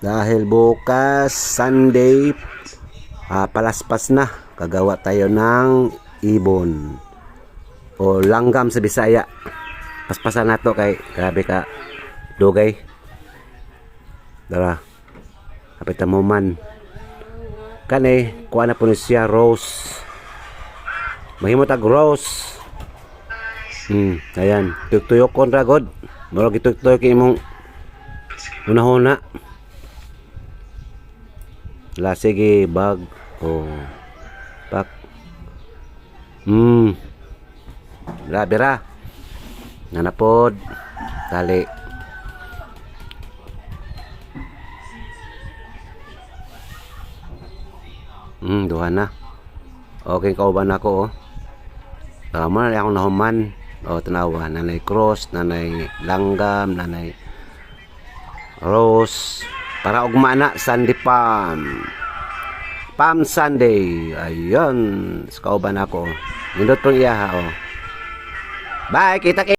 Dahil bukas Sunday, palaspas na, kagawa tayo ng ibon o langgam sa Bisaya. Paspasan na to kay grabe ka dugay. Dara, kapit mo man kani kuha na po siya rose, mahimot ag rose. Ayan, tuyok kon ra god, murag tuyok imong una-una. La sige bag o pak. Bira nanapod tali. Duha na. Okay, kauban ako tama na akong nahuman. Tanawa, nanay cross, nanay langgam, nanay rose, para ugma na Sunday Palm Sunday. Ayun, kauban ako. Nindot pong iya ha. Bye, kita.